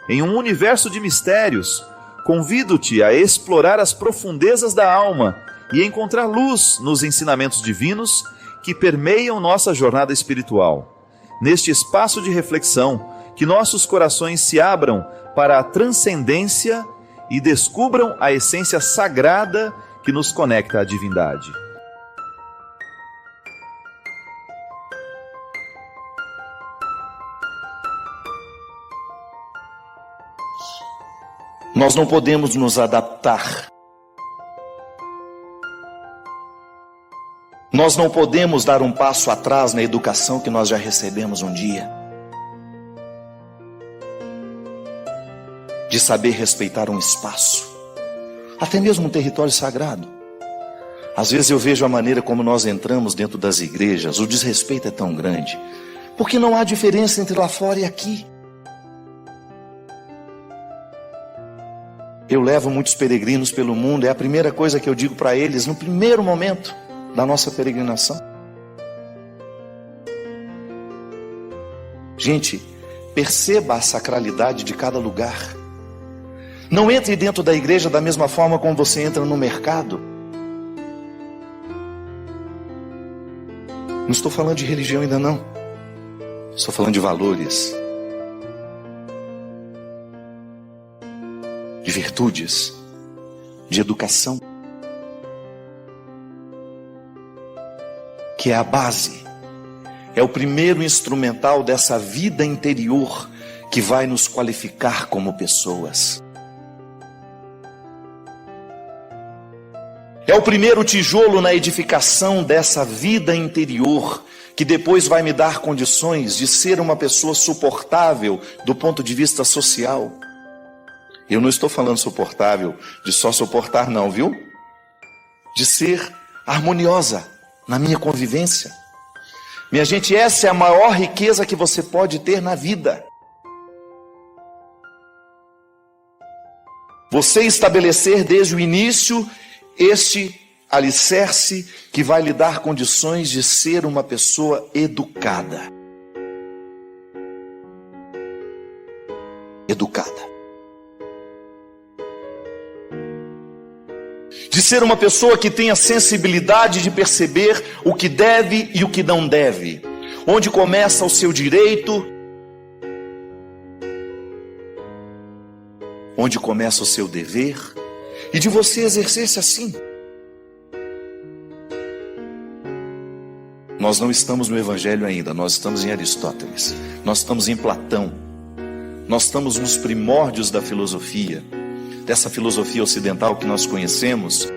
em um universo de mistérios, convido-te a explorar as profundezas da alma e encontrar luz nos ensinamentos divinos que permeiam nossa jornada espiritual. Neste espaço de reflexão, que nossos corações se abram para a transcendência e descubram a essência sagrada que nos conecta à divindade. Nós não podemos nos adaptar. Nós não podemos dar um passo atrás na educação que nós já recebemos um dia. De saber respeitar um espaço, até mesmo um território sagrado. Às vezes eu vejo a maneira como nós entramos dentro das igrejas, o desrespeito é tão grande, porque não há diferença entre lá fora e aqui. Eu levo muitos peregrinos pelo mundo, é a primeira coisa que eu digo para eles no primeiro momento da nossa peregrinação. Gente, perceba a sacralidade de cada lugar. Não entre dentro da igreja da mesma forma como você entra no mercado. Não estou falando de religião ainda não. Estou falando de valores, de virtudes, de educação, que é a base, é o primeiro instrumental dessa vida interior que vai nos qualificar como pessoas. É o primeiro tijolo na edificação dessa vida interior, que depois vai me dar condições de ser uma pessoa suportável do ponto de vista social. Eu não estou falando suportável de só suportar não, viu? De ser harmoniosa na minha convivência. Minha gente, essa é a maior riqueza que você pode ter na vida. Você estabelecer desde o início este alicerce que vai lhe dar condições de ser uma pessoa educada. Educada. De ser uma pessoa que tenha sensibilidade de perceber o que deve e o que não deve. Onde começa o seu direito, onde começa o seu dever, e de você exercer-se assim. Nós não estamos no Evangelho ainda, nós estamos em Aristóteles, nós estamos em Platão, nós estamos nos primórdios da filosofia, dessa filosofia ocidental que nós conhecemos,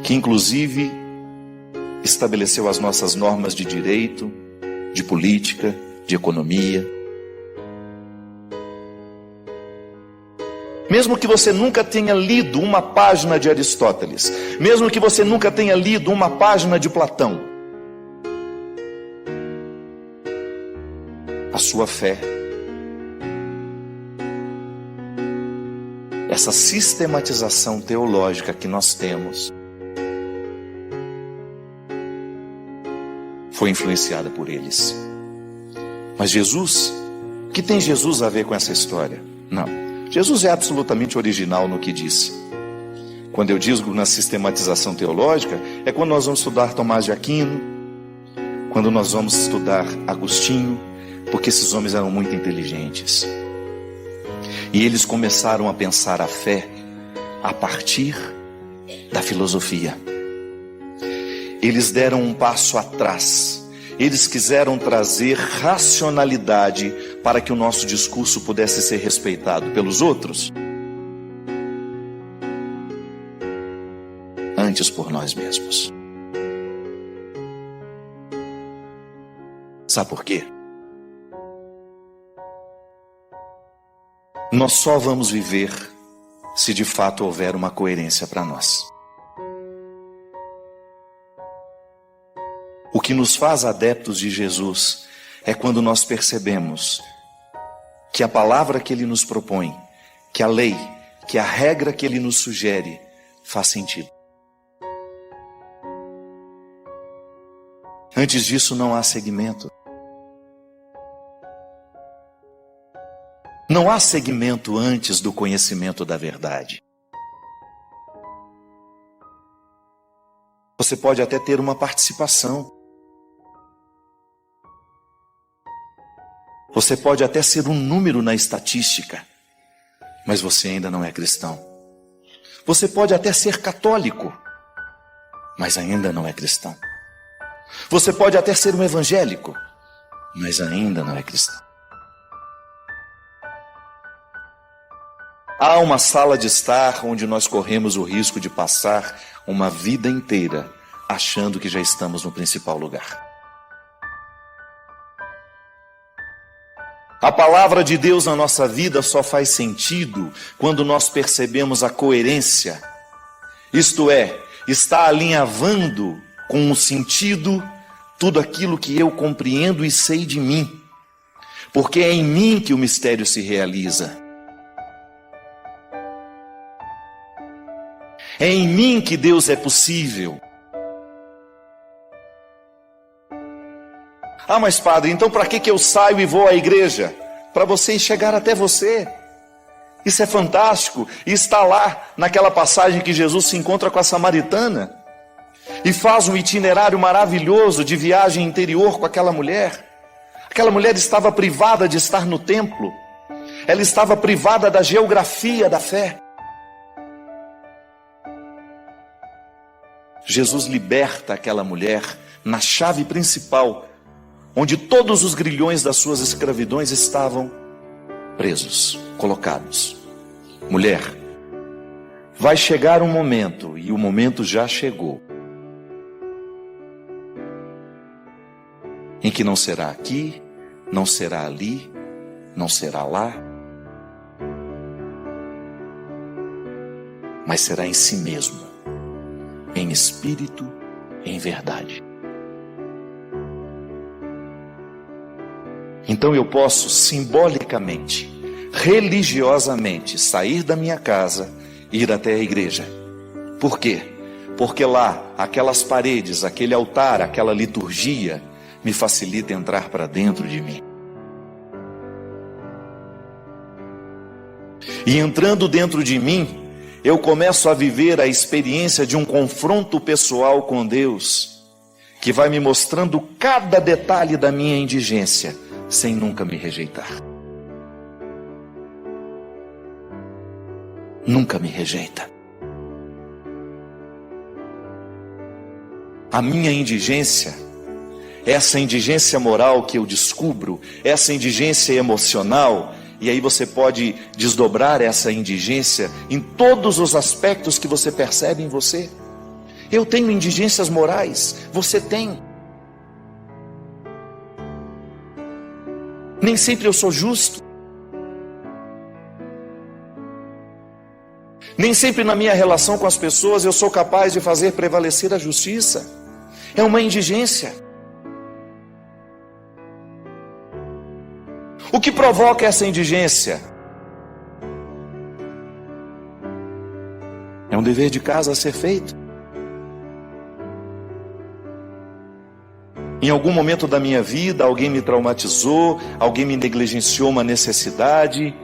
que inclusive estabeleceu as nossas normas de direito, de política, de economia. Mesmo que você nunca tenha lido uma página de Aristóteles, mesmo que você nunca tenha lido uma página de Platão, a sua fé, essa sistematização teológica que nós temos, foi influenciada por eles. Mas Jesus, o que tem Jesus a ver com essa história? Não. Jesus é absolutamente original no que disse. Quando eu digo na sistematização teológica, é quando nós vamos estudar Tomás de Aquino, quando nós vamos estudar Agostinho, porque esses homens eram muito inteligentes. E eles começaram a pensar a fé a partir da filosofia. Eles deram um passo atrás. Eles quiseram trazer racionalidade para que o nosso discurso pudesse ser respeitado pelos outros, antes por nós mesmos. Sabe por quê? Nós só vamos viver se de fato houver uma coerência para nós. O que nos faz adeptos de Jesus é quando nós percebemos que a palavra que Ele nos propõe, que a lei, que a regra que Ele nos sugere faz sentido. Antes disso não há segmento. Não há segmento antes do conhecimento da verdade. Você pode até ter uma participação. Você pode até ser um número na estatística, mas você ainda não é cristão. Você pode até ser católico, mas ainda não é cristão. Você pode até ser um evangélico, mas ainda não é cristão. Há uma sala de estar onde nós corremos o risco de passar uma vida inteira achando que já estamos no principal lugar. A palavra de Deus na nossa vida só faz sentido quando nós percebemos a coerência. Isto é, está alinhavando com o sentido tudo aquilo que eu compreendo e sei de mim. Porque é em mim que o mistério se realiza. É em mim que Deus é possível. Ah, mas padre, então para que eu saio e vou à igreja? Para você chegar até você. Isso é fantástico. E está lá naquela passagem que Jesus se encontra com a samaritana e faz um itinerário maravilhoso de viagem interior com aquela mulher. Aquela mulher estava privada de estar no templo. Ela estava privada da geografia da fé. Jesus liberta aquela mulher na chave principal, onde todos os grilhões das suas escravidões estavam presos, colocados. Mulher, vai chegar um momento, e o momento já chegou, em que não será aqui, não será ali, não será lá, mas será em si mesmo, em espírito, em verdade. Então eu posso simbolicamente, religiosamente, sair da minha casa e ir até a igreja. Por quê? Porque lá, aquelas paredes, aquele altar, aquela liturgia, me facilita entrar para dentro de mim. E entrando dentro de mim, eu começo a viver a experiência de um confronto pessoal com Deus, que vai me mostrando cada detalhe da minha indigência, sem nunca me rejeitar. Nunca me rejeita. A minha indigência, essa indigência moral que eu descubro, essa indigência emocional, e aí você pode desdobrar essa indigência em todos os aspectos que você percebe em você. Eu tenho indigências morais, você tem. Nem sempre eu sou justo. Nem sempre na minha relação com as pessoas eu sou capaz de fazer prevalecer a justiça. É uma indigência. O que provoca essa indigência? É um dever de casa a ser feito. Em algum momento da minha vida, alguém me traumatizou, alguém me negligenciou uma necessidade,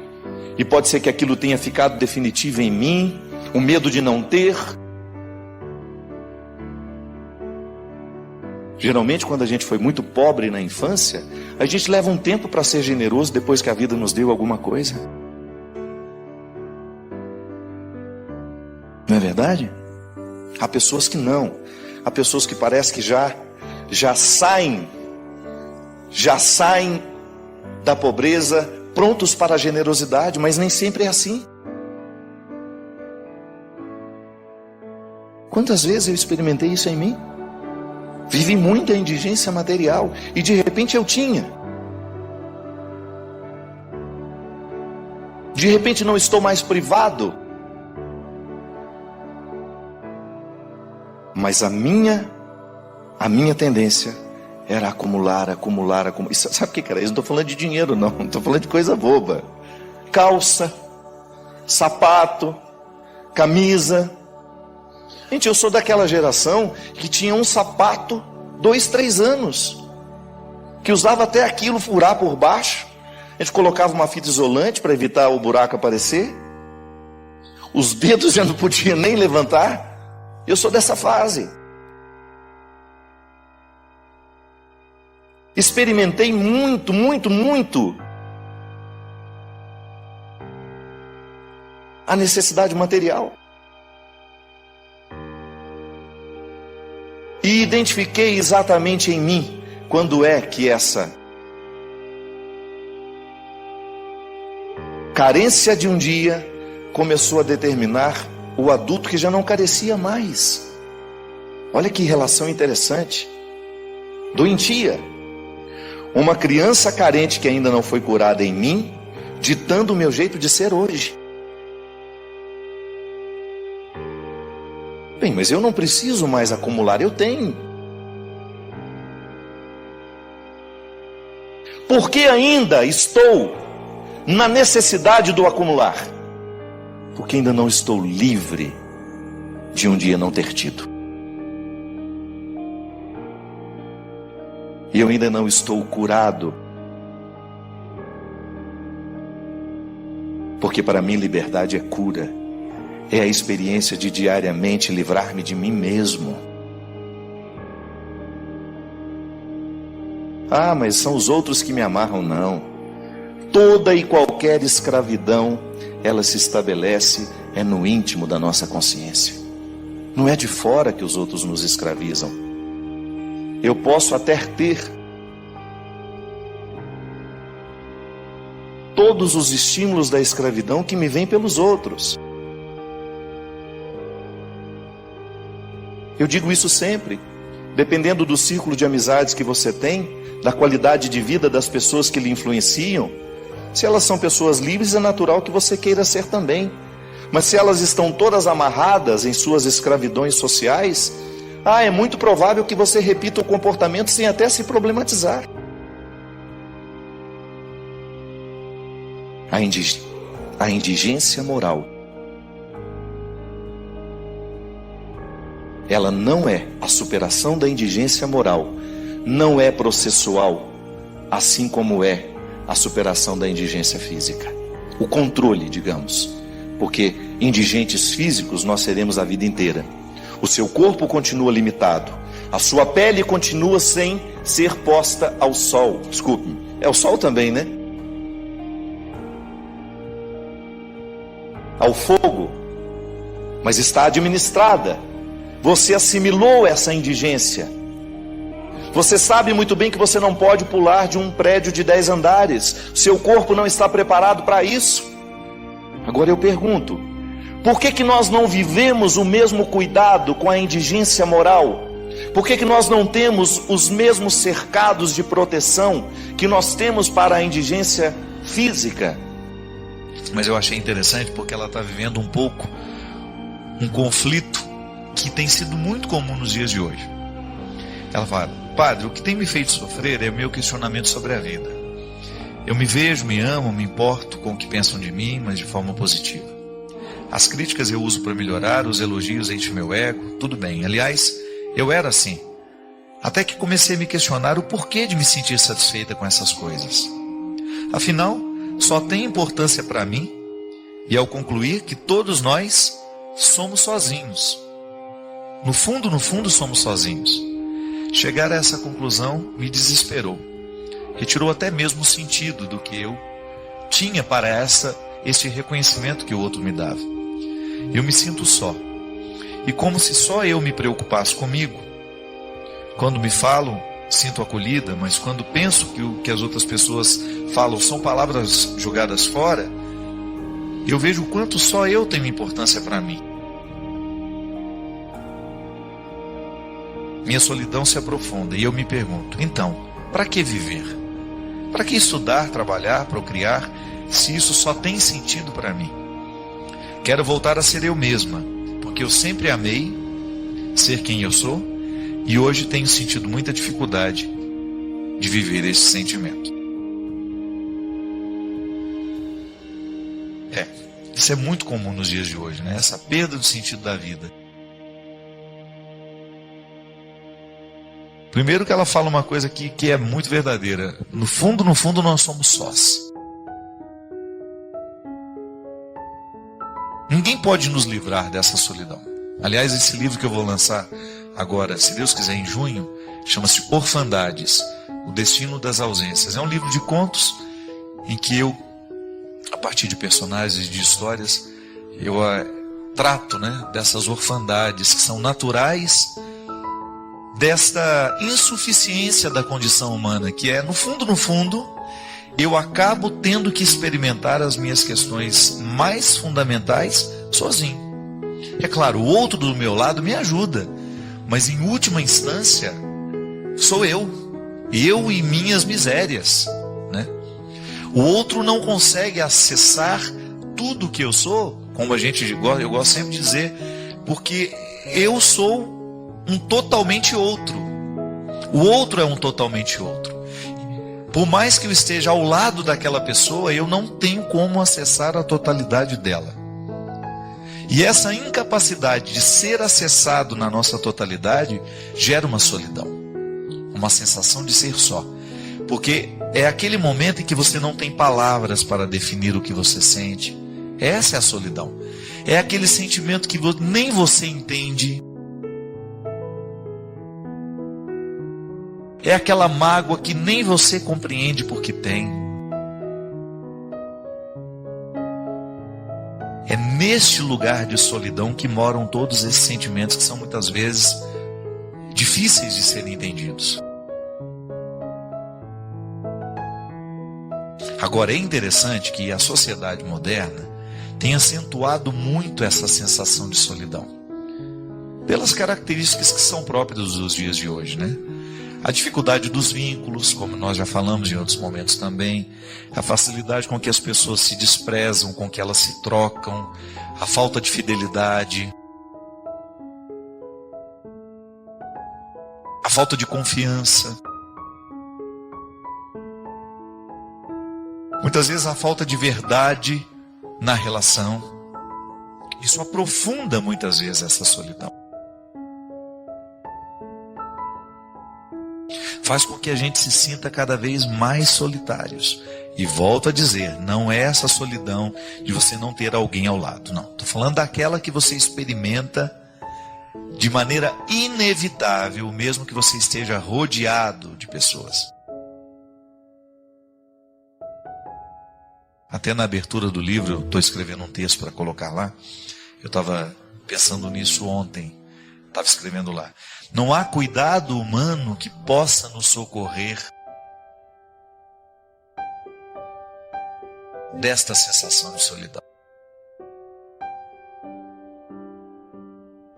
e pode ser que aquilo tenha ficado definitivo em mim, o medo de não ter. Geralmente, quando a gente foi muito pobre na infância, a gente leva um tempo para ser generoso depois que a vida nos deu alguma coisa. Não é verdade? Há pessoas que não. Há pessoas que parece que já saem da pobreza prontos para a generosidade, mas nem sempre é assim. Quantas vezes eu experimentei isso em mim? Vivi muita indigência material e de repente eu tinha. De repente não estou mais privado. Mas a minha tendência era acumular. Sabe o que era isso? Não estou falando de dinheiro não estou falando de coisa boba. Calça, sapato, camisa. Gente, eu sou daquela geração que tinha um sapato 2, 3 anos, que usava até aquilo furar por baixo, A gente colocava uma fita isolante para evitar o buraco aparecer. Os dedos já não podia nem levantar. Eu sou dessa fase. Experimentei muito a necessidade material. E identifiquei exatamente em mim quando é que essa carência de um dia começou a determinar o adulto que já não carecia mais. Olha que relação interessante. Doentia. Uma criança carente que ainda não foi curada em mim, ditando o meu jeito de ser hoje. Bem, mas eu não preciso mais acumular, eu tenho. Por que ainda estou na necessidade do acumular? Porque ainda não estou livre de um dia não ter tido. E eu ainda não estou curado. Porque para mim liberdade é cura. É a experiência de diariamente livrar-me de mim mesmo. Ah, mas são os outros que me amarram. Não. Toda e qualquer escravidão, ela se estabelece no íntimo da nossa consciência. Não é de fora que os outros nos escravizam. Eu posso até ter todos os estímulos da escravidão que me vêm pelos outros. Eu digo isso sempre, dependendo do círculo de amizades que você tem, da qualidade de vida das pessoas que lhe influenciam. Se elas são pessoas livres, é natural que você queira ser também. Mas se elas estão todas amarradas em suas escravidões sociais, é muito provável que você repita o comportamento sem até se problematizar. A indigência moral, ela não é a superação da indigência moral, não é processual, assim como é a superação da indigência física. O controle, digamos, porque indigentes físicos nós seremos a vida inteira. O seu corpo continua limitado. A sua pele continua sem ser posta ao sol. Desculpe-me, é o sol também, né? Ao fogo. Mas está administrada. Você assimilou essa indigência. Você sabe muito bem que você não pode pular de um prédio de 10 andares. Seu corpo não está preparado para isso. Agora eu pergunto, por que nós não vivemos o mesmo cuidado com a indigência moral? Por que nós não temos os mesmos cercados de proteção que nós temos para a indigência física? Mas eu achei interessante porque ela está vivendo um pouco um conflito que tem sido muito comum nos dias de hoje. Ela fala: padre, o que tem me feito sofrer é o meu questionamento sobre a vida. Eu me vejo, me amo, me importo com o que pensam de mim, mas de forma positiva. As críticas eu uso para melhorar, os elogios enchem meu ego, tudo bem. Aliás, eu era assim. Até que comecei a me questionar o porquê de me sentir satisfeita com essas coisas. Afinal, só tem importância para mim, e ao concluir que todos nós somos sozinhos. No fundo, somos sozinhos. Chegar a essa conclusão me desesperou. Retirou até mesmo o sentido do que eu tinha para esse reconhecimento que o outro me dava. Eu me sinto só. E como se só eu me preocupasse comigo. Quando me falam, sinto acolhida, mas quando penso que o que as outras pessoas falam são palavras jogadas fora, eu vejo o quanto só eu tenho importância para mim. Minha solidão se aprofunda e eu me pergunto, então, para que viver? Para que estudar, trabalhar, procriar, se isso só tem sentido para mim? Quero voltar a ser eu mesma, porque eu sempre amei ser quem eu sou e hoje tenho sentido muita dificuldade de viver esse sentimento. Isso é muito comum nos dias de hoje, né? Essa perda do sentido da vida. Primeiro que ela fala uma coisa que é muito verdadeira. No fundo, nós somos sós. Ninguém pode nos livrar dessa solidão. Aliás, esse livro que eu vou lançar agora, se Deus quiser, em junho, chama-se Orfandades, o Destino das Ausências. É um livro de contos em que eu, a partir de personagens e de histórias, eu trato, dessas orfandades que são naturais desta insuficiência da condição humana, que é, no fundo, eu acabo tendo que experimentar as minhas questões mais fundamentais sozinho. É claro, o outro do meu lado me ajuda, mas em última instância, sou eu e minhas misérias, O outro não consegue acessar tudo que eu sou, como eu gosto sempre de dizer, porque eu sou um totalmente outro. O outro é um totalmente outro. Por mais que eu esteja ao lado daquela pessoa, eu não tenho como acessar a totalidade dela. E essa incapacidade de ser acessado na nossa totalidade gera uma solidão, uma sensação de ser só. Porque é aquele momento em que você não tem palavras para definir o que você sente. Essa é a solidão. É aquele sentimento que nem você entende. É aquela mágoa que nem você compreende porque tem. É neste lugar de solidão que moram todos esses sentimentos que são muitas vezes difíceis de serem entendidos. Agora, é interessante que a sociedade moderna tem acentuado muito essa sensação de solidão, pelas características que são próprias dos dias de hoje, A dificuldade dos vínculos, como nós já falamos em outros momentos também, a facilidade com que as pessoas se desprezam, com que elas se trocam, a falta de fidelidade, a falta de confiança. Muitas vezes a falta de verdade na relação. Isso aprofunda muitas vezes essa solidão. Faz com que a gente se sinta cada vez mais solitários. E volto a dizer, não é essa solidão de você não ter alguém ao lado. Não, estou falando daquela que você experimenta de maneira inevitável, mesmo que você esteja rodeado de pessoas. Até na abertura do livro, eu estou escrevendo um texto para colocar lá. Eu estava pensando nisso ontem. Estava escrevendo lá. Não há cuidado humano que possa nos socorrer desta sensação de solidão.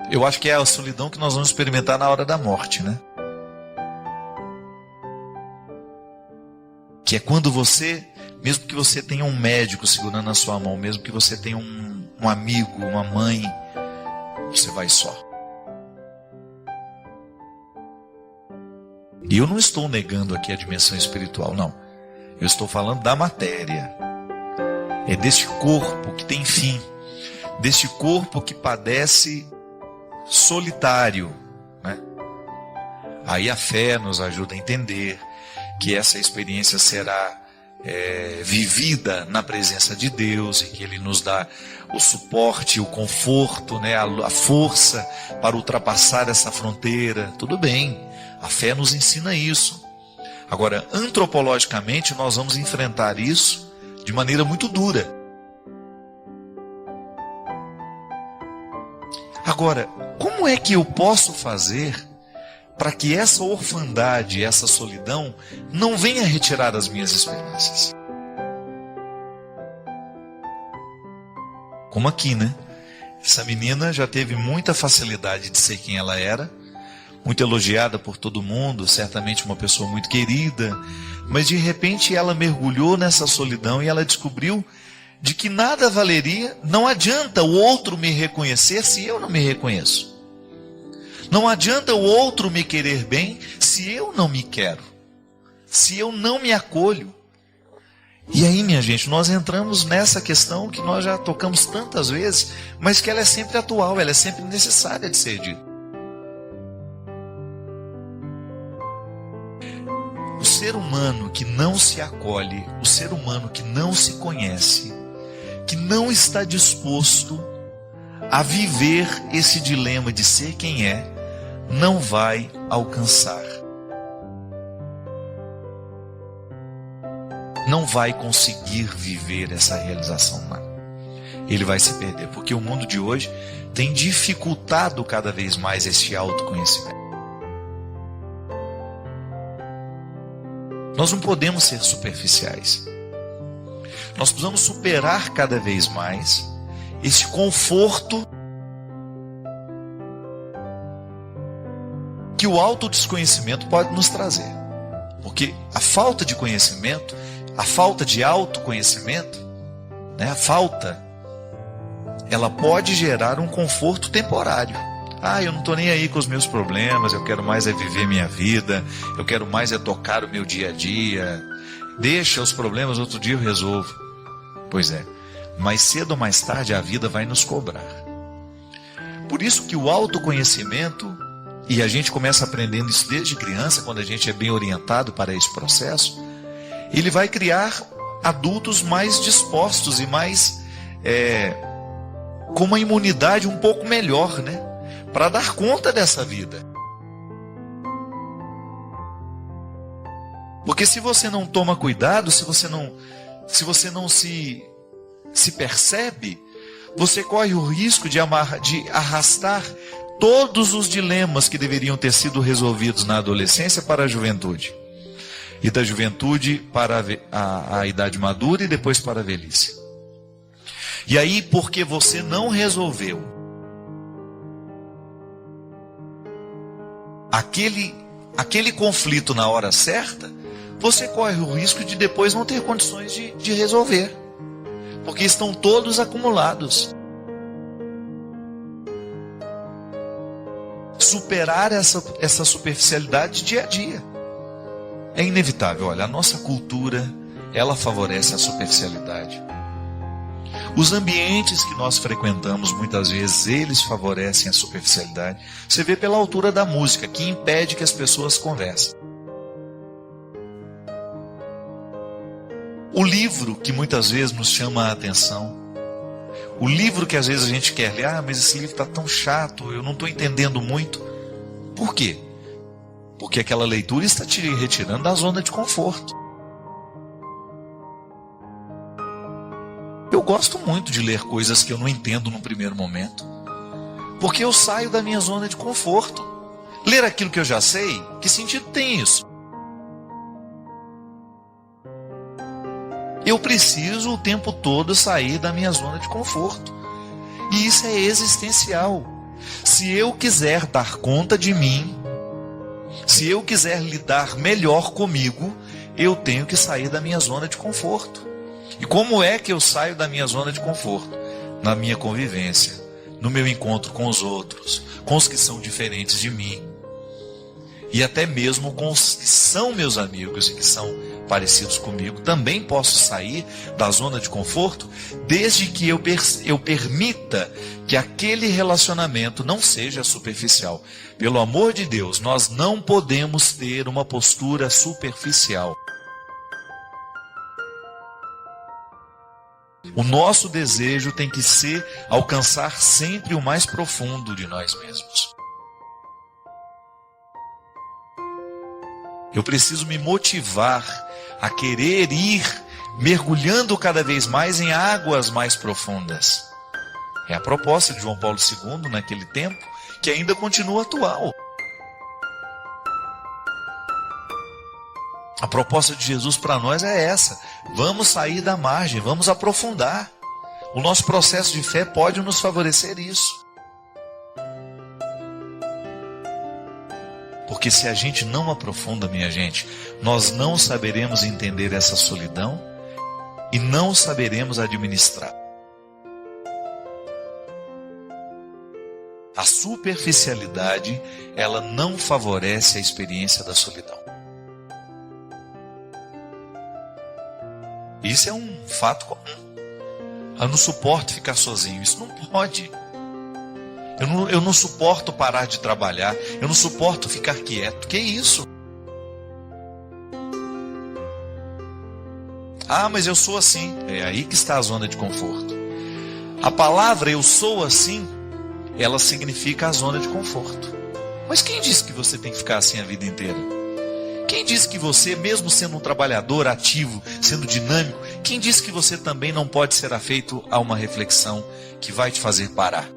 Eu acho que é a solidão que nós vamos experimentar na hora da morte, Que é quando você, mesmo que você tenha um médico segurando na sua mão, mesmo que você tenha um amigo, uma mãe, você vai só. E eu não estou negando aqui a dimensão espiritual, não. Eu estou falando da matéria. É deste corpo que tem fim. Deste corpo que padece solitário, Aí a fé nos ajuda a entender que essa experiência será vivida na presença de Deus, e que Ele nos dá o suporte, o conforto, a força para ultrapassar essa fronteira. Tudo bem, a fé nos ensina isso. Agora, antropologicamente, nós vamos enfrentar isso de maneira muito dura. Agora, como é que eu posso fazer para que essa orfandade, essa solidão, não venha retirar as minhas esperanças? Como aqui, Essa menina já teve muita facilidade de ser quem ela era, muito elogiada por todo mundo, certamente uma pessoa muito querida, mas de repente ela mergulhou nessa solidão e ela descobriu de que nada valeria, não adianta o outro me reconhecer se eu não me reconheço. Não adianta o outro me querer bem se eu não me quero, se eu não me acolho. E aí, minha gente, nós entramos nessa questão que nós já tocamos tantas vezes, mas que ela é sempre atual, ela é sempre necessária de ser dita. O ser humano que não se acolhe, o ser humano que não se conhece, que não está disposto a viver esse dilema de ser quem é, não vai alcançar. Não vai conseguir viver essa realização humana. Ele vai se perder, porque o mundo de hoje tem dificultado cada vez mais esse autoconhecimento. Nós não podemos ser superficiais. Nós precisamos superar cada vez mais esse conforto que o autodesconhecimento pode nos trazer. Porque a falta de conhecimento, a falta de autoconhecimento, né, ela pode gerar um conforto temporário. Eu não estou nem aí com os meus problemas, eu quero mais é viver minha vida, eu quero mais é tocar o meu dia a dia, deixa os problemas, outro dia eu resolvo. Pois é, mais cedo ou mais tarde a vida vai nos cobrar. Por isso que o autoconhecimento, e a gente começa aprendendo isso desde criança, quando a gente é bem orientado para esse processo, ele vai criar adultos mais dispostos e mais com uma imunidade um pouco melhor, né? Para dar conta dessa vida. Porque se você não toma cuidado, se você não se percebe, você corre o risco de arrastar todos os dilemas que deveriam ter sido resolvidos na adolescência para a juventude. E da juventude para a idade madura e depois para a velhice. E aí, porque você não resolveu aquele conflito na hora certa, você corre o risco de depois não ter condições de resolver. Porque estão todos acumulados. Superar essa superficialidade dia a dia. É inevitável. Olha, a nossa cultura, ela favorece a superficialidade. Os ambientes que nós frequentamos, muitas vezes, eles favorecem a superficialidade. Você vê pela altura da música, que impede que as pessoas conversem. O livro que muitas vezes nos chama a atenção. O livro que às vezes a gente quer ler, mas esse livro está tão chato, eu não estou entendendo muito. Por quê? Porque aquela leitura está te retirando da zona de conforto. Eu gosto muito de ler coisas que eu não entendo no primeiro momento, porque eu saio da minha zona de conforto. Ler aquilo que eu já sei, que sentido tem isso? Eu preciso o tempo todo sair da minha zona de conforto. E isso é existencial. Se eu quiser dar conta de mim, se eu quiser lidar melhor comigo, eu tenho que sair da minha zona de conforto. E como é que eu saio da minha zona de conforto? Na minha convivência, no meu encontro com os outros, com os que são diferentes de mim. E até mesmo com os que são meus amigos e que são parecidos comigo. Também posso sair da zona de conforto, desde que eu permita que aquele relacionamento não seja superficial. Pelo amor de Deus, nós não podemos ter uma postura superficial. O nosso desejo tem que ser alcançar sempre o mais profundo de nós mesmos. Eu preciso me motivar a querer ir mergulhando cada vez mais em águas mais profundas. É a proposta de João Paulo II naquele tempo, que ainda continua atual. A proposta de Jesus para nós é essa. Vamos sair da margem, vamos aprofundar. O nosso processo de fé pode nos favorecer isso. Porque se a gente não aprofunda, minha gente, nós não saberemos entender essa solidão e não saberemos administrar. A superficialidade, ela não favorece a experiência da solidão. Isso é um fato comum. Eu não suporto ficar sozinho. Isso não pode. Eu não suporto parar de trabalhar. Eu não suporto ficar quieto. Que isso? Mas eu sou assim. É aí que está a zona de conforto. A palavra eu sou assim ela significa a zona de conforto. Mas quem disse que você tem que ficar assim a vida inteira? Quem disse que você, mesmo sendo um trabalhador ativo, sendo dinâmico, quem disse que você também não pode ser afeito a uma reflexão que vai te fazer parar?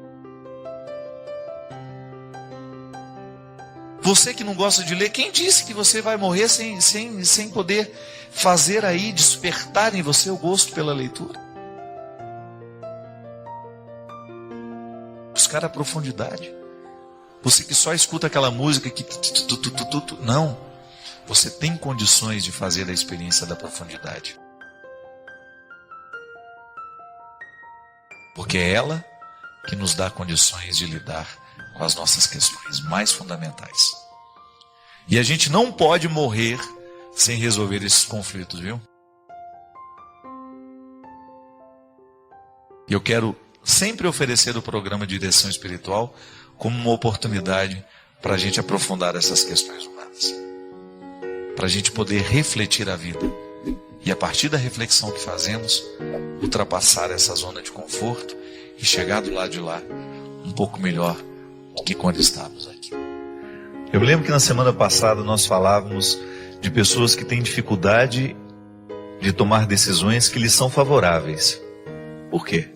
Você que não gosta de ler, quem disse que você vai morrer sem poder fazer aí, despertar em você o gosto pela leitura? Buscar a profundidade. Você que só escuta aquela música que... Não. Você tem condições de fazer a experiência da profundidade. Porque é ela que nos dá condições de lidar com as nossas questões mais fundamentais. E a gente não pode morrer sem resolver esses conflitos, viu? E eu quero sempre oferecer o programa de direção espiritual como uma oportunidade para a gente aprofundar essas questões humanas. Para a gente poder refletir a vida. E a partir da reflexão que fazemos, ultrapassar essa zona de conforto e chegar do lado de lá um pouco melhor do que quando estávamos aqui. Eu me lembro que na semana passada nós falávamos de pessoas que têm dificuldade de tomar decisões que lhes são favoráveis. Por quê?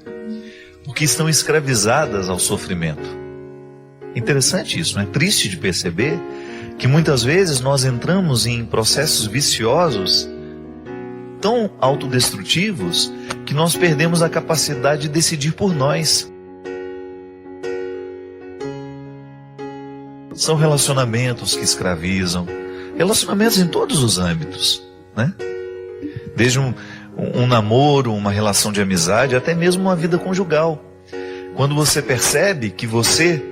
Porque estão escravizadas ao sofrimento. Interessante isso, não é? Triste de perceber que muitas vezes nós entramos em processos viciosos tão autodestrutivos que nós perdemos a capacidade de decidir por nós. São relacionamentos que escravizam, relacionamentos em todos os âmbitos, né? Desde um namoro, uma relação de amizade, até mesmo uma vida conjugal. Quando você percebe que você,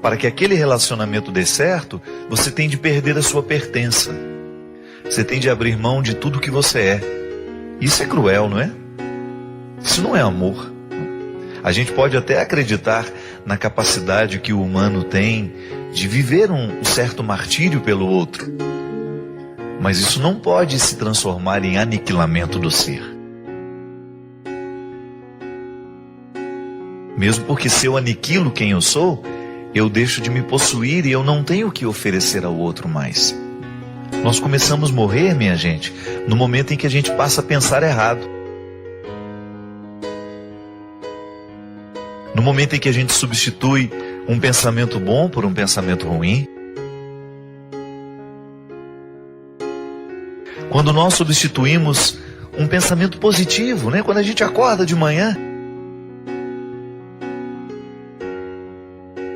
para que aquele relacionamento dê certo, você tem de perder a sua pertença. Você tem de abrir mão de tudo que você é. Isso é cruel, não é? Isso não é amor. A gente pode até acreditar na capacidade que o humano tem de viver um certo martírio pelo outro. Mas isso não pode se transformar em aniquilamento do ser. Mesmo porque se eu aniquilo quem eu sou, eu deixo de me possuir e eu não tenho o que oferecer ao outro mais. Nós começamos a morrer, minha gente, no momento em que a gente passa a pensar errado. No momento em que a gente substitui um pensamento bom por um pensamento ruim. Quando nós substituímos um pensamento positivo, né? Quando a gente acorda de manhã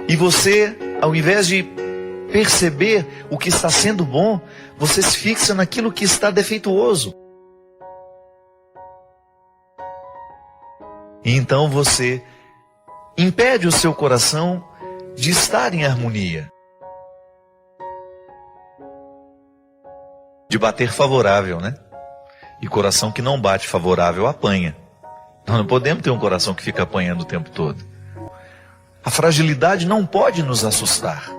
e você, ao invés de perceber o que está sendo bom, você se fixa naquilo que está defeituoso. E então você impede o seu coração de estar em harmonia, de bater favorável, né? E coração que não bate favorável apanha. Nós não podemos ter um coração que fica apanhando o tempo todo. A fragilidade não pode nos assustar.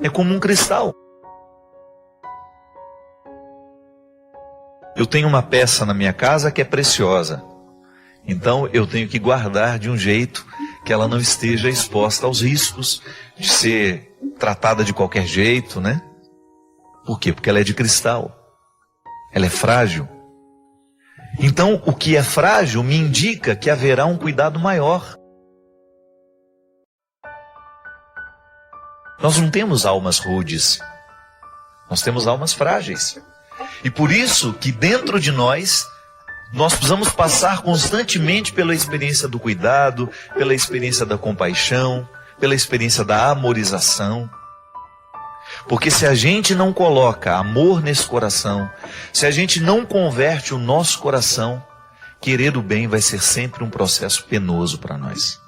É como um cristal. Eu tenho uma peça na minha casa que é preciosa. Então eu tenho que guardar de um jeito que ela não esteja exposta aos riscos de ser tratada de qualquer jeito, né? Por quê? Porque ela é de cristal. Ela é frágil. Então, o que é frágil me indica que haverá um cuidado maior. Nós não temos almas rudes. Nós temos almas frágeis. E por isso que dentro de nós precisamos passar constantemente pela experiência do cuidado, pela experiência da compaixão, pela experiência da amorização. Porque se a gente não coloca amor nesse coração, se a gente não converte o nosso coração, querer o bem vai ser sempre um processo penoso para nós.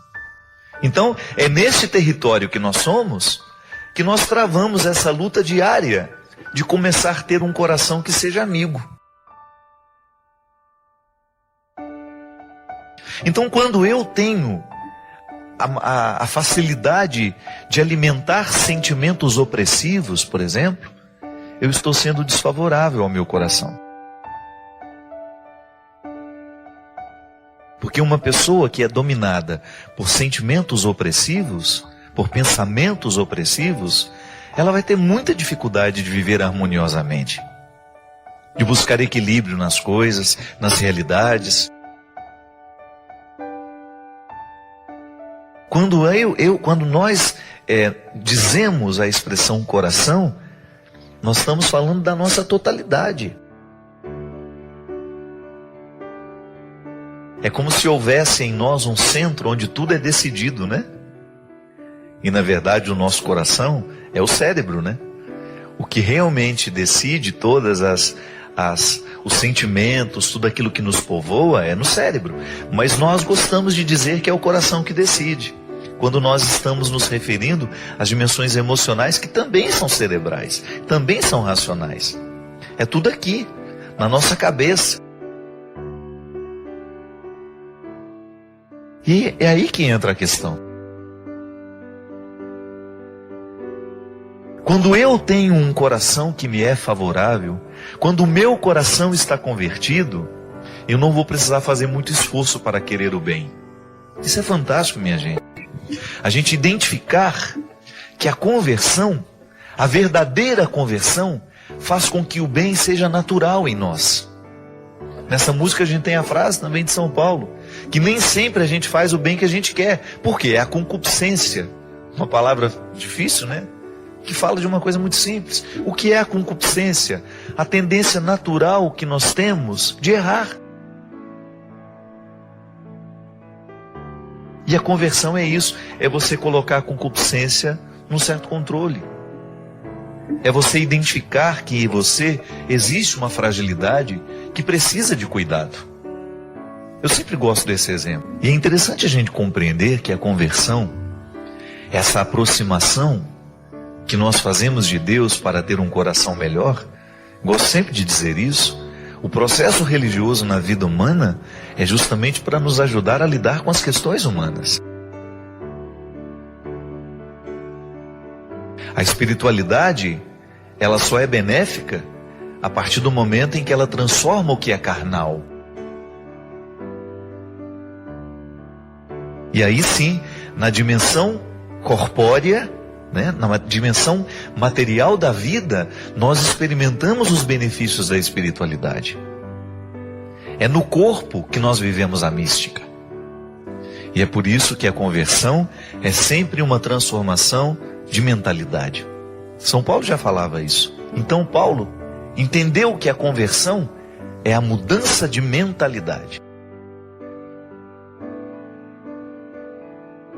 Então, é nesse território que nós somos, que nós travamos essa luta diária de começar a ter um coração que seja amigo. Então, quando eu tenho a facilidade de alimentar sentimentos opressivos, por exemplo, eu estou sendo desfavorável ao meu coração. Porque uma pessoa que é dominada por sentimentos opressivos, por pensamentos opressivos, ela vai ter muita dificuldade de viver harmoniosamente, de buscar equilíbrio nas coisas, nas realidades. Quando nós dizemos a expressão coração, nós estamos falando da nossa totalidade. É como se houvesse em nós um centro onde tudo é decidido, né? E na verdade o nosso coração é o cérebro, né? O que realmente decide todas os sentimentos, tudo aquilo que nos povoa é no cérebro. Mas nós gostamos de dizer que é o coração que decide, quando nós estamos nos referindo às dimensões emocionais que também são cerebrais, também são racionais. É tudo aqui, na nossa cabeça. E é aí que entra a questão. Quando eu tenho um coração que me é favorável, quando o meu coração está convertido, eu não vou precisar fazer muito esforço para querer o bem. Isso é fantástico, minha gente. A gente identificar que a conversão, a verdadeira conversão, faz com que o bem seja natural em nós. Nessa música a gente tem a frase também de São Paulo, que nem sempre a gente faz o bem que a gente quer. Por quê? É a concupiscência. Uma palavra difícil, né? Que fala de uma coisa muito simples. O que é a concupiscência? A tendência natural que nós temos de errar. E a conversão é isso. É você colocar a concupiscência num certo controle. É você identificar que em você existe uma fragilidade que precisa de cuidado. Eu sempre gosto desse exemplo. E é interessante a gente compreender que a conversão, essa aproximação que nós fazemos de Deus para ter um coração melhor, gosto sempre de dizer isso, o processo religioso na vida humana é justamente para nos ajudar a lidar com as questões humanas. A espiritualidade, ela só é benéfica a partir do momento em que ela transforma o que é carnal. E aí sim, na dimensão corpórea, né, na dimensão material da vida, nós experimentamos os benefícios da espiritualidade. É no corpo que nós vivemos a mística. E é por isso que a conversão é sempre uma transformação de mentalidade. São Paulo já falava isso. Então Paulo entendeu que a conversão é a mudança de mentalidade.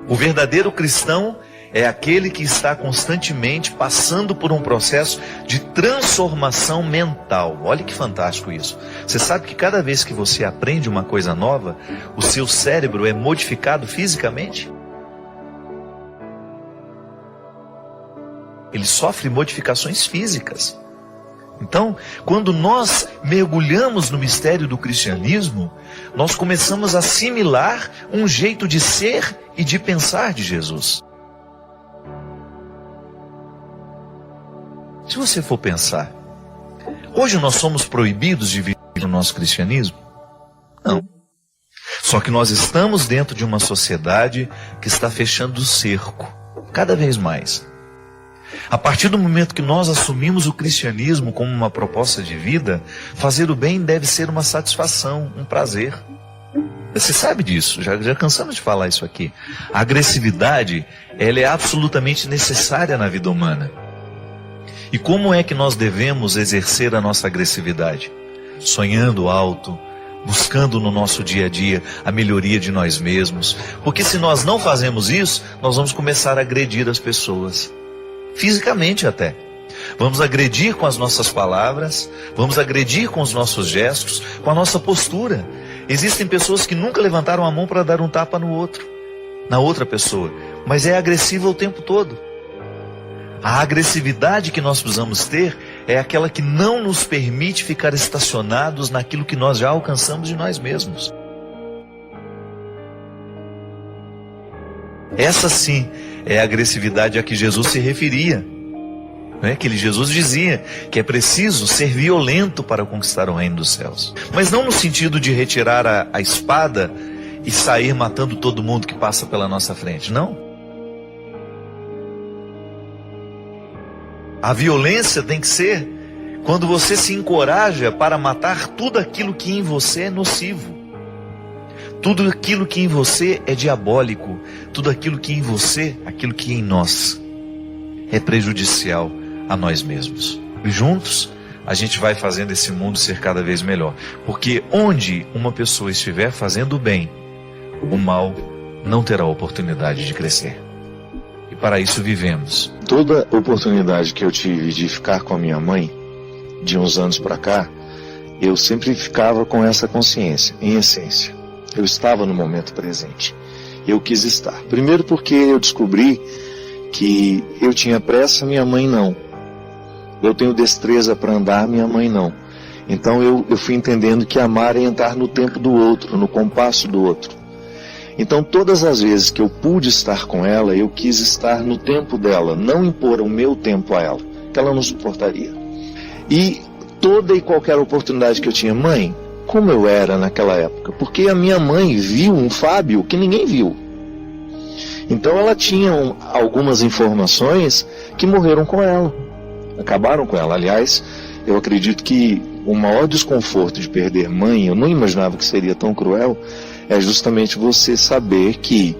O verdadeiro cristão é aquele que está constantemente passando por um processo de transformação mental. Olha que fantástico isso. Você sabe que cada vez que você aprende uma coisa nova, o seu cérebro é modificado fisicamente? Ele sofre modificações físicas. Então, quando nós mergulhamos no mistério do cristianismo, nós começamos a assimilar um jeito de ser e de pensar de Jesus. Se você for pensar, hoje nós somos proibidos de viver o nosso cristianismo? Não. Só que nós estamos dentro de uma sociedade que está fechando o cerco, cada vez mais. A partir do momento que nós assumimos o cristianismo como uma proposta de vida, fazer o bem deve ser uma satisfação, um prazer. Você sabe disso, já cansamos de falar isso aqui. A agressividade, ela é absolutamente necessária na vida humana. E como é que nós devemos exercer a nossa agressividade? Sonhando alto, buscando no nosso dia a dia a melhoria de nós mesmos. Porque se nós não fazemos isso, nós vamos começar a agredir as pessoas. Fisicamente até. Vamos agredir com as nossas palavras, vamos agredir com os nossos gestos, com a nossa postura. Existem pessoas que nunca levantaram a mão para dar um tapa no outro, na outra pessoa, mas é agressiva o tempo todo. A agressividade que nós precisamos ter é aquela que não nos permite ficar estacionados naquilo que nós já alcançamos de nós mesmos. Essa sim é a agressividade a que Jesus se referia. Que Jesus dizia que é preciso ser violento para conquistar o reino dos céus. Mas não no sentido de retirar a espada e sair matando todo mundo que passa pela nossa frente, não. A violência tem que ser quando você se encoraja para matar tudo aquilo que em você é nocivo. Tudo aquilo que em você é diabólico. Tudo aquilo que em você, aquilo que em nós é prejudicial a nós mesmos. E juntos a gente vai fazendo esse mundo ser cada vez melhor. Porque onde uma pessoa estiver fazendo o bem, o mal não terá oportunidade de crescer. E para isso vivemos. Toda oportunidade que eu tive de ficar com a minha mãe, de uns anos para cá, eu sempre ficava com essa consciência, em essência. Eu estava no momento presente. Eu quis estar. Primeiro porque eu descobri que eu tinha pressa, minha mãe não. Eu tenho destreza para andar, minha mãe não. Então eu fui entendendo que amar é entrar no tempo do outro, no compasso do outro. Então todas as vezes que eu pude estar com ela, eu quis estar no tempo dela, não impor o meu tempo a ela, que ela não suportaria. E toda e qualquer oportunidade que eu tinha, mãe, como eu era naquela época? Porque a minha mãe viu um Fábio que ninguém viu. Então ela tinha algumas informações que morreram com ela, acabaram com ela. Aliás, eu acredito que o maior desconforto de perder mãe, eu não imaginava que seria tão cruel, é justamente você saber que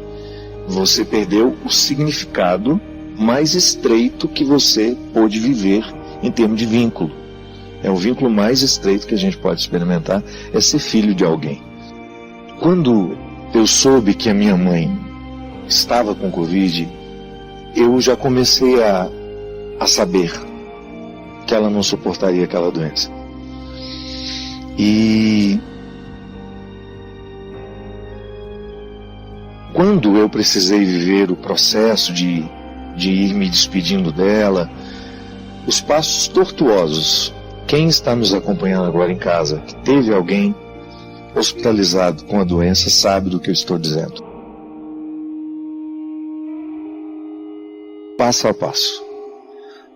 você perdeu o significado mais estreito que você pôde viver em termos de vínculo. É o vínculo mais estreito que a gente pode experimentar, é ser filho de alguém. Quando eu soube que a minha mãe estava com Covid, eu já comecei a saber que ela não suportaria aquela doença. E quando eu precisei viver o processo de ir me despedindo dela, os passos tortuosos, quem está nos acompanhando agora em casa, que teve alguém hospitalizado com a doença, sabe do que eu estou dizendo. Passo a passo.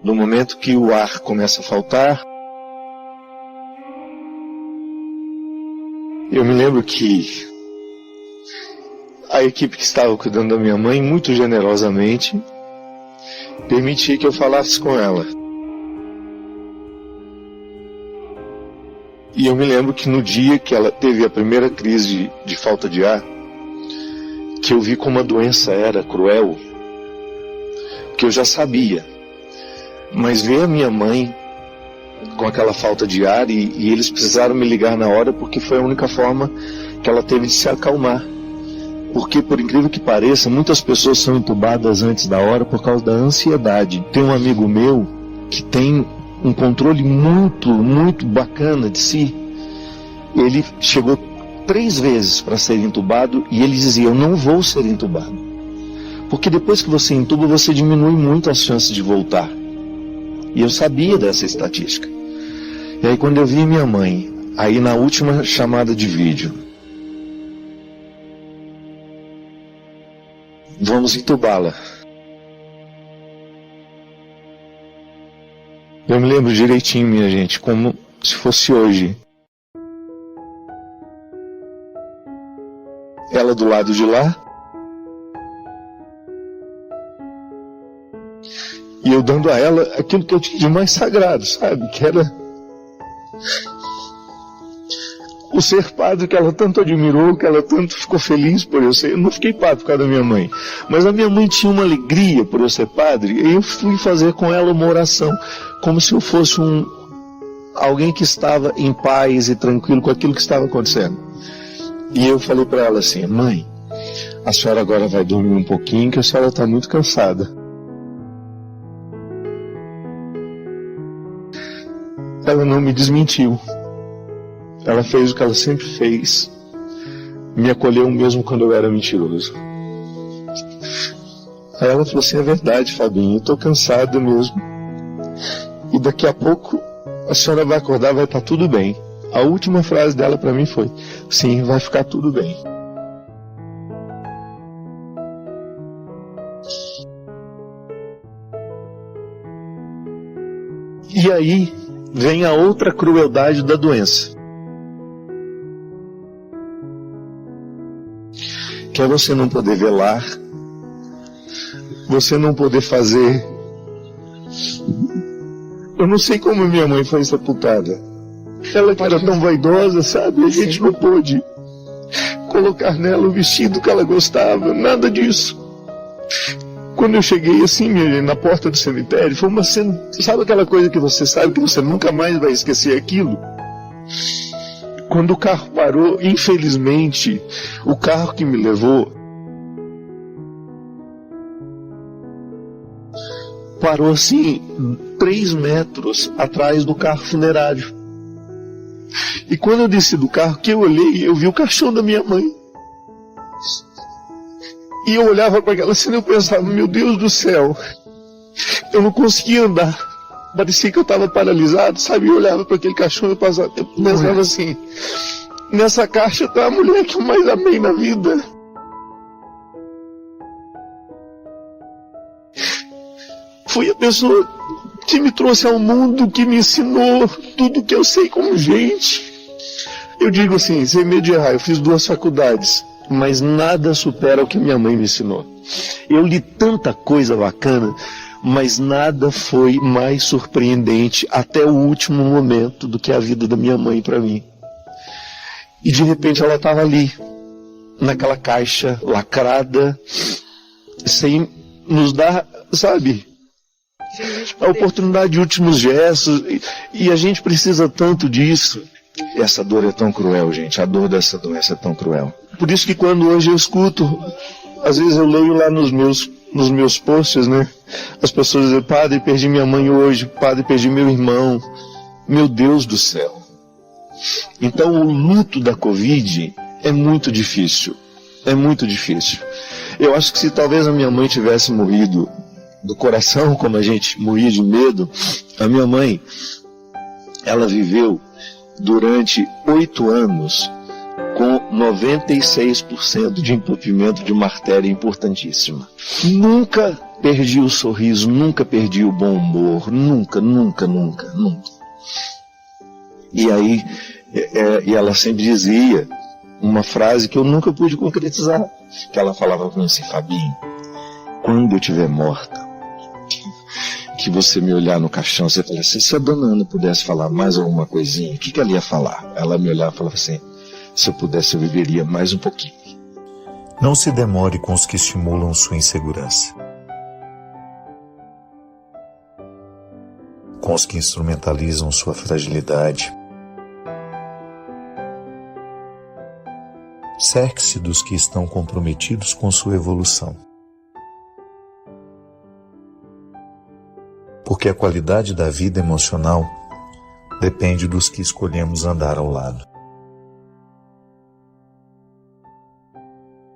No momento que o ar começa a faltar, eu me lembro que a equipe que estava cuidando da minha mãe, muito generosamente, permitia que eu falasse com ela. E eu me lembro que no dia que ela teve a primeira crise de falta de ar, que eu vi como a doença era cruel, que eu já sabia, mas ver a minha mãe com aquela falta de ar e eles precisaram me ligar na hora porque foi a única forma que ela teve de se acalmar. Porque, por incrível que pareça, muitas pessoas são entubadas antes da hora por causa da ansiedade. Tem um amigo meu que tem um controle muito bacana de si. Ele chegou 3 vezes para ser entubado e ele dizia, eu não vou ser entubado. Porque depois que você entuba, você diminui muito as chances de voltar. E eu sabia dessa estatística. E aí quando eu vi minha mãe, aí na última chamada de vídeo, vamos entubá-la. Eu me lembro direitinho, minha gente, como se fosse hoje. Ela do lado de lá. E eu dando a ela aquilo que eu tinha de mais sagrado, sabe? Que era o ser padre que ela tanto admirou, que ela tanto ficou feliz por eu ser. Eu não fiquei padre por causa da minha mãe, mas a minha mãe tinha uma alegria por eu ser padre, e eu fui fazer com ela uma oração, como se eu fosse alguém que estava em paz e tranquilo com aquilo que estava acontecendo. E eu falei para ela assim, mãe, a senhora agora vai dormir um pouquinho, que a senhora está muito cansada. Ela não me desmentiu. Ela fez o que ela sempre fez. Me acolheu mesmo quando eu era mentiroso. Aí ela falou assim, é verdade, Fabinho, eu tô cansada mesmo. E daqui a pouco a senhora vai acordar, vai estar tudo bem. A última frase dela para mim foi, sim, vai ficar tudo bem. E aí vem a outra crueldade da doença. Que é você não poder velar, você não poder fazer Eu não sei como minha mãe foi sepultada. Ela que era tão vaidosa, sabe? A gente não pôde colocar nela o vestido que ela gostava, nada disso. Quando eu cheguei assim, na porta do cemitério, foi uma cena, sabe aquela coisa que você sabe que você nunca mais vai esquecer aquilo? Quando o carro parou, infelizmente, o carro que me levou parou assim 3 metros atrás do carro funerário. E quando eu desci do carro, que eu olhei, eu vi o caixão da minha mãe. E eu olhava para aquela cena e eu pensava, meu Deus do céu, eu não conseguia andar. Parecia que eu estava paralisado, sabe? Eu olhava para aquele caixão e eu pensava assim, nessa caixa está a mulher que eu mais amei na vida. Foi a pessoa que me trouxe ao mundo, que me ensinou tudo que eu sei como gente. Eu digo assim, sem medo de errar, eu fiz 2 faculdades, mas nada supera o que minha mãe me ensinou. Eu li tanta coisa bacana, mas nada foi mais surpreendente até o último momento do que a vida da minha mãe para mim. E de repente ela estava ali, naquela caixa lacrada, sem nos dar, sabe, a oportunidade de últimos gestos, e a gente precisa tanto disso. Essa dor é tão cruel, gente. A dor dessa doença é tão cruel. Por isso que quando hoje eu escuto, às vezes eu leio lá nos meus posts, né? As pessoas dizem, padre, perdi minha mãe hoje, padre, perdi meu irmão. Meu Deus do céu. Então o luto da Covid é muito difícil. É muito difícil. Eu acho que se talvez a minha mãe tivesse morrido do coração, como a gente morria de medo, a minha mãe, ela viveu durante 8 anos com 96% de entupimento de uma artéria importantíssima. Nunca perdi o sorriso, nunca perdi o bom humor, nunca. E aí, e ela sempre dizia uma frase que eu nunca pude concretizar, que ela falava para mim assim, Fabinho, quando eu estiver morta, que você me olhar no caixão, você fala assim, se a dona Ana pudesse falar mais alguma coisinha, o que ela ia falar? Ela me olhava e falava assim, se eu pudesse eu viveria mais um pouquinho. Não se demore com os que estimulam sua insegurança. Com os que instrumentalizam sua fragilidade. Cerque-se dos que estão comprometidos com sua evolução. Porque a qualidade da vida emocional depende dos que escolhemos andar ao lado.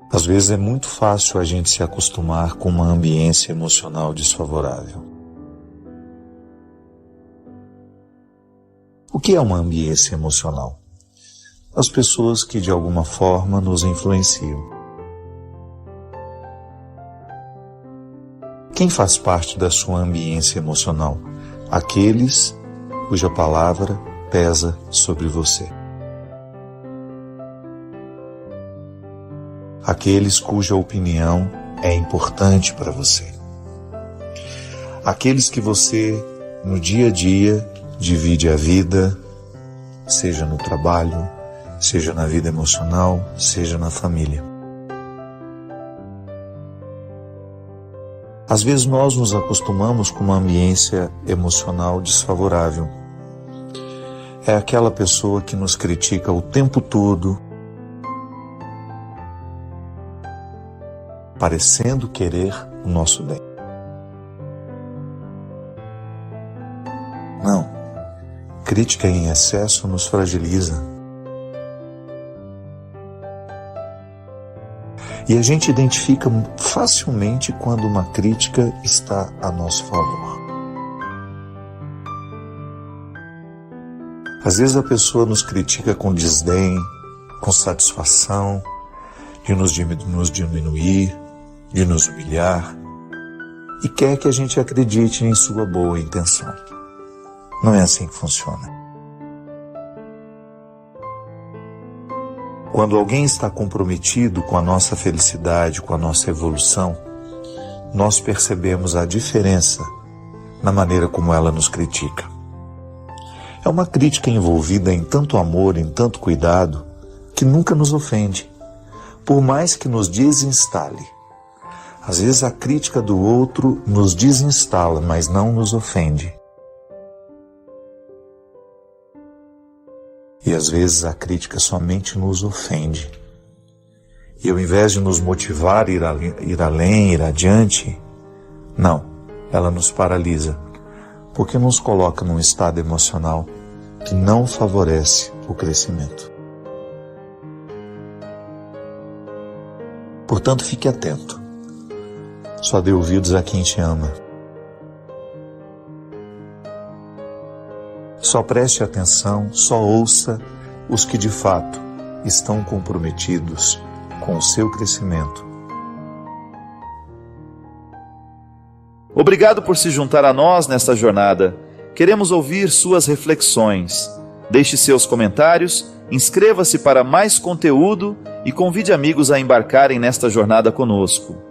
Às vezes é muito fácil a gente se acostumar com uma ambiência emocional desfavorável. O que é uma ambiência emocional? As pessoas que de alguma forma nos influenciam. Quem faz parte da sua ambiência emocional? Aqueles cuja palavra pesa sobre você. Aqueles cuja opinião é importante para você. Aqueles que você, no dia a dia, divide a vida, seja no trabalho, seja na vida emocional, seja na família. Às vezes nós nos acostumamos com uma ambiência emocional desfavorável. É aquela pessoa que nos critica o tempo todo, parecendo querer o nosso bem. Não, crítica em excesso nos fragiliza. E a gente identifica facilmente quando uma crítica está a nosso favor. Às vezes a pessoa nos critica com desdém, com satisfação, de nos diminuir, de nos humilhar, e quer que a gente acredite em sua boa intenção. Não é assim que funciona. Quando alguém está comprometido com a nossa felicidade, com a nossa evolução, nós percebemos a diferença na maneira como ela nos critica. É uma crítica envolvida em tanto amor, em tanto cuidado, que nunca nos ofende, por mais que nos desinstale. Às vezes a crítica do outro nos desinstala, mas não nos ofende. E às vezes a crítica somente nos ofende. E ao invés de nos motivar a ir além, ir adiante, não, ela nos paralisa, porque nos coloca num estado emocional que não favorece o crescimento. Portanto, fique atento. Só dê ouvidos a quem te ama. Só preste atenção, só ouça os que de fato estão comprometidos com o seu crescimento. Obrigado por se juntar a nós nesta jornada. Queremos ouvir suas reflexões. Deixe seus comentários, inscreva-se para mais conteúdo e convide amigos a embarcarem nesta jornada conosco.